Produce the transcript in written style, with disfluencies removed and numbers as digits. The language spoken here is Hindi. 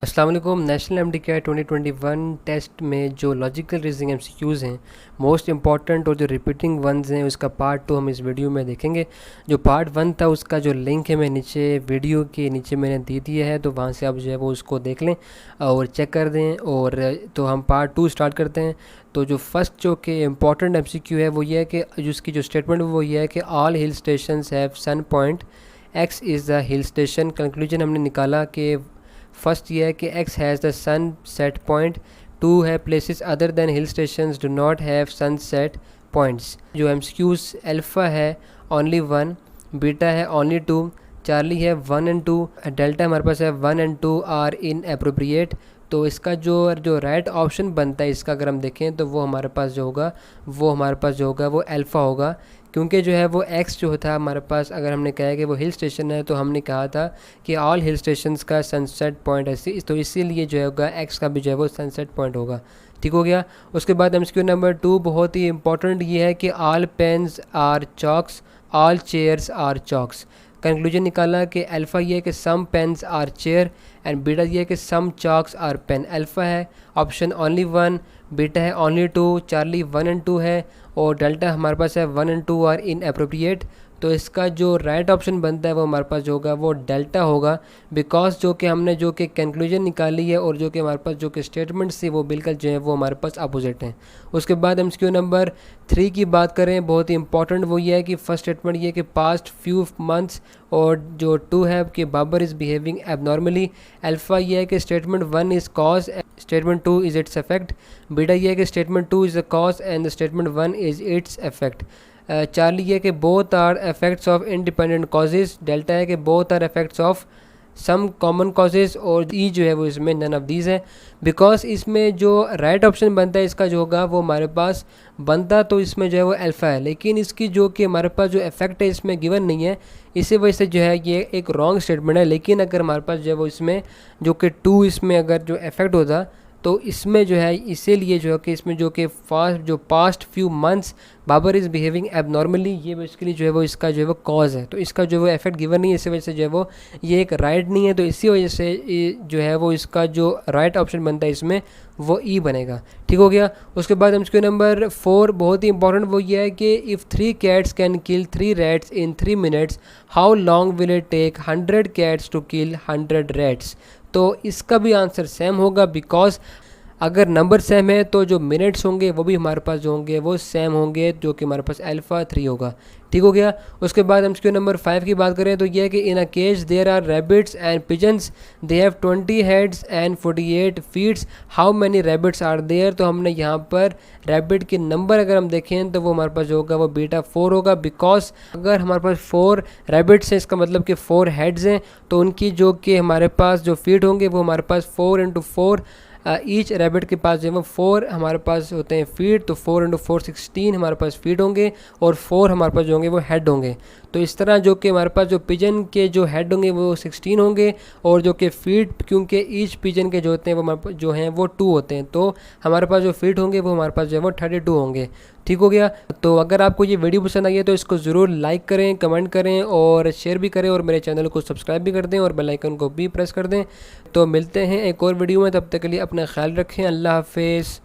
अस्सलाम वालेकुम। नेशनल एमडीके 2021 टेस्ट में जो लॉजिकल रीजनिंग एमसीक्यूज़ हैं मोस्ट इंपॉर्टेंट और जो रिपीटिंग वंस हैं उसका पार्ट 2 हम इस वीडियो में देखेंगे। जो पार्ट 1 था उसका जो लिंक है मैं नीचे वीडियो के नीचे मैंने दे दिया है, तो वहाँ से आप जो है वो उसको देख लें और चेक कर दें। और तो हम पार्ट 2 स्टार्ट करते हैं। तो जो फर्स्ट जो कि इम्पॉर्टेंट एमसीक्यू है वो ये है कि जिसकी जो स्टेटमेंट वो ये है कि all hill station have sun point X is the hill station. Conclusion हमने निकाला कि फर्स्ट ये है कि X has the sunset point. Two है places other than hill stations do not have sunset points. जो एमसीक्यूज़ अल्फ़ा है ओनली वन, बीटा है ओनली टू, चार्ली है 1 एंड 2, डेल्टा हमारे पास है 1 एंड 2 आर इन अप्रोप्रिएट। तो इसका जो राइट ऑप्शन बनता है इसका अगर हम देखें तो वो हमारे पास जो होगा वो अल्फ़ा होगा, क्योंकि जो है वो एक्स जो था हमारे पास, अगर हमने कहा है कि वो हिल स्टेशन है तो हमने कहा था कि ऑल हिल स्टेशंस का सनसेट पॉइंट ऐसी, तो इसीलिए जो होगा एक्स का भी जो है वो सनसेट पॉइंट होगा। ठीक हो गया। उसके बाद एमसीक्यू नंबर 2 बहुत ही इंपॉर्टेंट ये है कि all pens are chalks, all chairs are chalks. Conclusion निकाला कि अल्फ़ा ये है कि some pens are chair and beta ये है कि some chalks are pen. Alpha है ऑप्शन ओनली 1, बीटा है ओनली 2, चार्ली 1 एंड 2 है और डेल्टा हमारे पास है 1 एंड 2 आर इन अप्रोप्रिएट। तो इसका जो राइट ऑप्शन बनता है वो हमारे पास जो होगा वो डेल्टा होगा, बिकॉज जो कि हमने जो कि कंक्लूजन निकाली है और जो कि हमारे पास जो कि स्टेटमेंट्स थी वो बिल्कुल जो है वो हमारे पास अपोजिट हैं। उसके बाद एमसीक्यू नंबर 3 की बात करें, बहुत ही इंपॉर्टेंट वो ये है कि फर्स्ट स्टेटमेंट ये है कि पास्ट फ्यू मंथ्स, और जो 2 है कि Babar is behaving abnormally. Alpha ये है कि statement 1 is cause, statement 2 is its effect. Beta ये है कि statement 2 is a cause and statement 1 is its effect. Charlie है कि both are effects of independent causes. Delta है कि both are effects of some common causes, और ई जो है वो इसमें नन ऑफ दीज है। बिकॉज इसमें जो राइट ऑप्शन बनता है इसका जो होगा वो हमारे पास बनता तो इसमें जो है वो अल्फ़ा है, लेकिन इसकी जो कि हमारे पास जो इफेक्ट है इसमें गिवन नहीं है, इसी वजह से जो है ये एक रॉन्ग स्टेटमेंट है। लेकिन अगर हमारे पास जो है वो इसमें जो कि 2 इसमें अगर जो इफेक्ट होता तो इसमें जो है इसीलिए जो है कि इसमें जो कि past few months Babar is behaving abnormally, ये बेसिकली जो है वो इसका जो है वो कॉज है, तो इसका जो है वो इफेक्ट गिवन नहीं है, इसी वजह से जो है वो ये एक राइट नहीं है। तो इसी वजह से जो है वो इसका जो राइट ऑप्शन बनता है इसमें वो ई बनेगा। ठीक हो गया। उसके बाद एमसीक्यू नंबर 4 बहुत ही इंपॉर्टेंट वो ये है कि if 3 cats can kill 3 rats in 3 minutes how long will it take 100 cats to kill 100 rats. तो इसका भी आंसर सेम होगा, बिकॉज अगर नंबर सेम है तो जो मिनट्स होंगे वो भी हमारे पास जो होंगे वो सेम होंगे, जो कि हमारे पास अल्फ़ा 3 होगा। ठीक हो गया। उसके बाद एमसीक्यू नंबर 5 की बात करें तो यह है कि in a cage there are rabbits and pigeons, they have 20 heads and 48 feets, how many rabbits are there. तो हमने यहाँ पर रैबिट के नंबर अगर हम देखें तो वो हमारे पास जो होगा वो बीटा 4 होगा, बिकॉज अगर हमारे पास 4 रैबिट्स हैं इसका मतलब कि 4 हेड्स हैं, तो उनकी जो कि हमारे पास जो फीट होंगे वो हमारे पास 4 इंटू 4, ईच रैबिट के पास जो है वो 4 हमारे पास होते हैं फीट, तो 4 इंटू 4 16 हमारे पास फीट होंगे और 4 हमारे पास जो होंगे वो हेड होंगे। तो इस तरह जो कि हमारे पास जो पिजन के जो हेड होंगे वो 16 होंगे और जो कि फीट, क्योंकि ईच पिजन के जो होते हैं वो हमारे जो हैं वो 2 होते हैं, तो हमारे पास जो फीट होंगे वो हमारे पास जो है वो 32 होंगे। ठीक हो गया। तो अगर आपको ये वीडियो पसंद आई है तो इसको ज़रूर लाइक करें, कमेंट करें और शेयर भी करें, और मेरे चैनल को सब्सक्राइब भी कर दें और बेल आइकन को भी प्रेस कर दें। तो मिलते हैं एक और वीडियो में, तब तक के लिए अपना ख्याल रखें। अल्लाह हाफिज़।